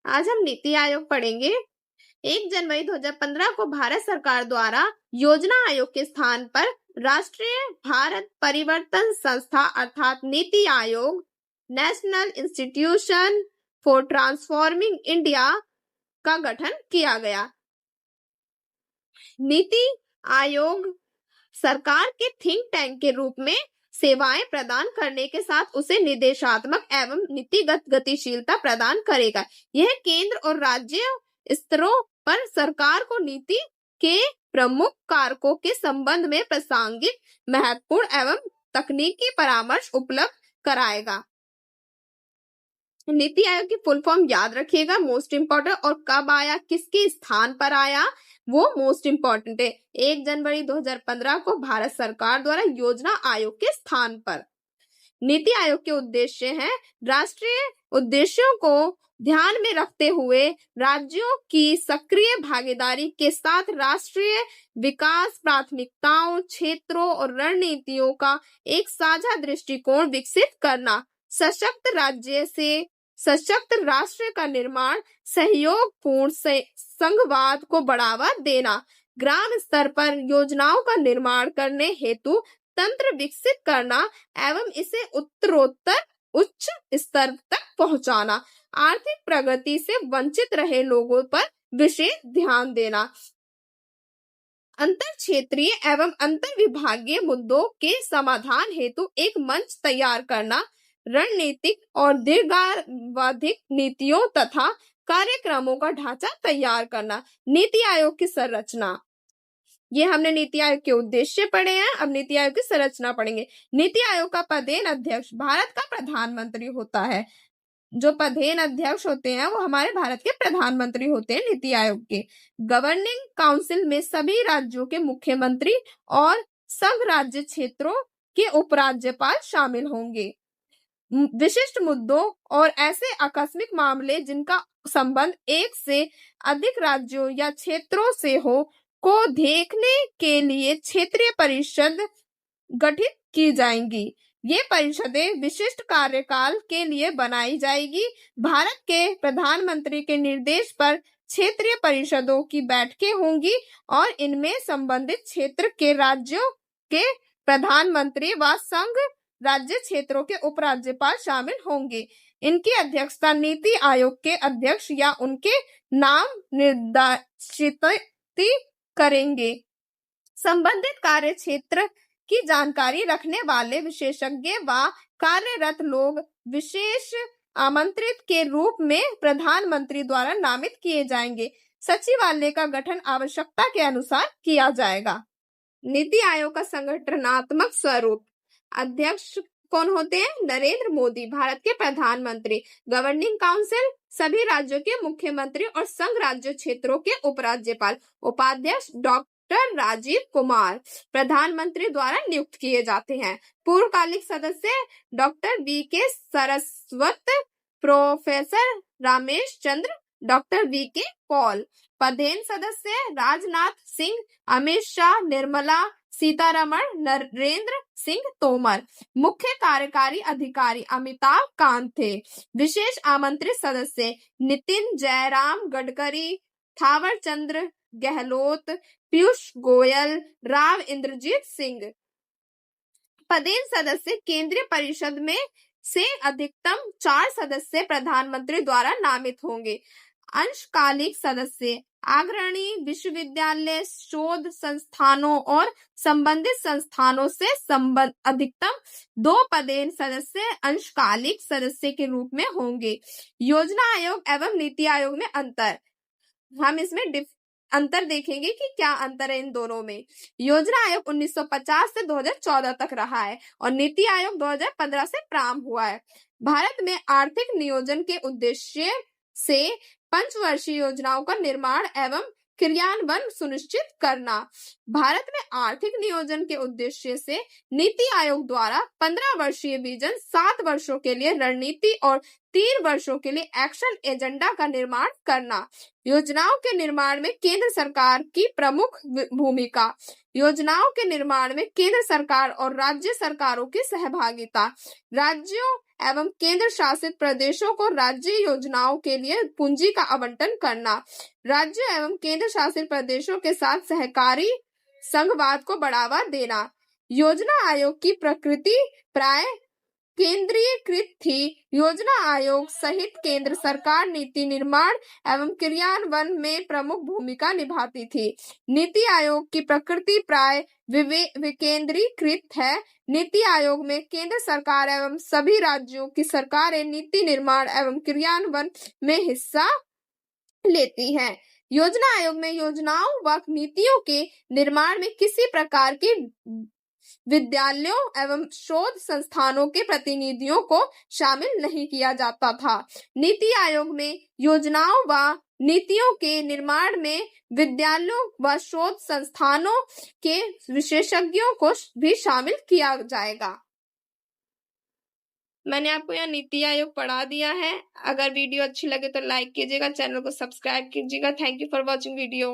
आज हम नीति आयोग पढ़ेंगे। 1 जनवरी 2015 को भारत सरकार द्वारा योजना आयोग के स्थान पर राष्ट्रीय भारत परिवर्तन संस्था अर्थात NITI Aayog, national institution for transforming India का गठन किया गया। नीति आयोग सरकार के थिंक टैंक के रूप में सेवाएं प्रदान करने के साथ उसे निर्देशात्मक एवं नीतिगत गतिशीलता प्रदान करेगा। यह केंद्र और राज्य स्तरों पर सरकार को नीति के प्रमुख कारकों के संबंध में प्रासंगिक, महत्वपूर्ण एवं तकनीकी परामर्श उपलब्ध कराएगा। नीति आयोग की फुल फॉर्म याद रखिएगा, मोस्ट इंपॉर्टेंट, और कब आया, किसके स्थान पर आया, वो मोस्ट इंपॉर्टेंट है। 1 जनवरी 2015 को भारत सरकार द्वारा योजना आयोग के स्थान पर। नीति आयोग के उद्देश्य हैं राष्ट्रीय उद्देश्यों को ध्यान में रखते हुए राज्यों की सक्रिय भागीदारी के साथ राष्ट्रीय विकास प्राथमिकताओं, क्षेत्रों और रणनीतियों का एक साझा दृष्टिकोण विकसित करना, सशक्त राज्य से सशक्त राष्ट्र का निर्माण, सहयोगपूर्ण संघवाद को बढ़ावा देना, ग्राम स्तर पर योजनाओं का निर्माण करने हेतु तंत्र विकसित करना एवं इसे उत्तरोत्तर उच्च स्तर तक पहुंचाना, आर्थिक प्रगति से वंचित रहे लोगों पर विशेष ध्यान देना, अंतर क्षेत्रीय एवं अंतर विभागीय मुद्दों के समाधान हेतु एक मंच तैयार करना, रणनीतिक और दीर्घावधिक नीतियों तथा कार्यक्रमों का ढांचा तैयार करना। नीति आयोग की संरचना, ये हमने नीति आयोग के उद्देश्य पढ़े हैं। अब नीति आयोग की संरचना पढ़ेंगे। नीति आयोग का पदेन अध्यक्ष भारत का प्रधानमंत्री होता है। जो पदेन अध्यक्ष होते हैं वो हमारे भारत के प्रधानमंत्री होते हैं नीति आयोग के। गवर्निंग काउंसिल में सभी राज्यों के मुख्यमंत्री और संघ राज्य क्षेत्रों के उपराज्यपाल शामिल होंगे। विशिष्ट मुद्दों और ऐसे आकस्मिक मामले जिनका संबंध एक से अधिक राज्यों या क्षेत्रों से हो को देखने के लिए क्षेत्रीय परिषद गठित की जाएंगी। ये परिषदें विशिष्ट कार्यकाल के लिए बनाई जाएगी। भारत के प्रधानमंत्री के निर्देश पर क्षेत्रीय परिषदों की बैठकें होंगी और इनमें संबंधित क्षेत्र के राज्यों के प्रधानमंत्री व संघ राज्य क्षेत्रों के उपराज्यपाल शामिल होंगे। इनकी अध्यक्षता नीति आयोग के अध्यक्ष या उनके नाम निर्देशित करेंगे। संबंधित कार्य क्षेत्र की जानकारी रखने वाले विशेषज्ञ व कार्यरत लोग विशेष आमंत्रित के रूप में प्रधानमंत्री द्वारा नामित किए जाएंगे। सचिवालय का गठन आवश्यकता के अनुसार किया जाएगा। नीति आयोग का संगठनात्मक स्वरूप, अध्यक्ष कौन होते हैं? नरेंद्र मोदी, भारत के प्रधानमंत्री। गवर्निंग काउंसिल, सभी राज्यों के मुख्यमंत्री और संघ राज्य क्षेत्रों के उपराज्यपाल। उपाध्यक्ष डॉक्टर राजीव कुमार प्रधानमंत्री द्वारा नियुक्त किए जाते हैं। पूर्वकालिक सदस्य doctor V K. Saraswat, professor Ramesh Chandra, doctor V K. Paul. पदेन सदस्य राजनाथ सिंह, अमित शाह, निर्मला सीतारमण, नरेंद्र सिंह तोमर। मुख्य कार्यकारी अधिकारी अमिताभ कांत थे। विशेष आमंत्रित सदस्य नितिन जयराम गडकरी, थावर चंद गहलोत, पीयूष गोयल, राव इंद्रजीत सिंह। पदेन सदस्य केंद्रीय परिषद में से अधिकतम 4 सदस्य प्रधानमंत्री द्वारा नामित होंगे। अंशकालिक सदस्य अग्रणी विश्वविद्यालय, शोध संस्थानों और संबंधित संस्थानों से अधिकतम 2 पदेन सदस्य अंशकालिक सदस्य के रूप में होंगे। योजना आयोग एवं नीति आयोग में अंतर, हम इसमें अंतर देखेंगे कि क्या अंतर है इन दोनों में। योजना आयोग 1950 से 2014 तक रहा है और नीति आयोग 2015 से प्रारंभ हुआ है। भारत में आर्थिक नियोजन के उद्देश्य से पंचवर्षीय योजनाओं का निर्माण एवं क्रियान्वयन सुनिश्चित करना। भारत में आर्थिक नियोजन के उद्देश्य से नीति आयोग द्वारा 15 वर्षीय विजन, 7 वर्षों के लिए रणनीति और 3 वर्षों के लिए एक्शन एजेंडा का निर्माण करना। योजनाओं के निर्माण में केंद्र सरकार की प्रमुख भूमिका। योजनाओं के निर्माण में केंद्र सरकार और राज्य सरकारों की सहभागिता। राज्यों एवं केंद्र शासित प्रदेशों को राज्य योजनाओं के लिए पूंजी का आवंटन करना। राज्य एवं केंद्र शासित प्रदेशों के साथ सहकारी संघवाद को बढ़ावा देना। योजना आयोग की प्रकृति प्राय केंद्रीयकृत थी। योजना आयोग सहित केंद्र सरकार नीति निर्माण एवं क्रियान्वयन में प्रमुख भूमिका निभाती थी। नीति आयोग की प्रकृति प्राय विकेंद्रीकृत है। नीति आयोग में केंद्र सरकार एवं सभी राज्यों की सरकारें नीति निर्माण एवं क्रियान्वयन में हिस्सा लेती हैं। योजना आयोग में योजनाओं व नीतियों के निर्माण में किसी प्रकार के विद्यालयों एवं शोध संस्थानों के प्रतिनिधियों को शामिल नहीं किया जाता था। नीति आयोग में योजनाओं व नीतियों के निर्माण में विद्यालयों व शोध संस्थानों के विशेषज्ञों को भी शामिल किया जाएगा। मैंने आपको यहाँ नीति आयोग पढ़ा दिया है। अगर वीडियो अच्छी लगे तो लाइक कीजिएगा, चैनल को सब्सक्राइब कीजिएगा। Thank you for watching video.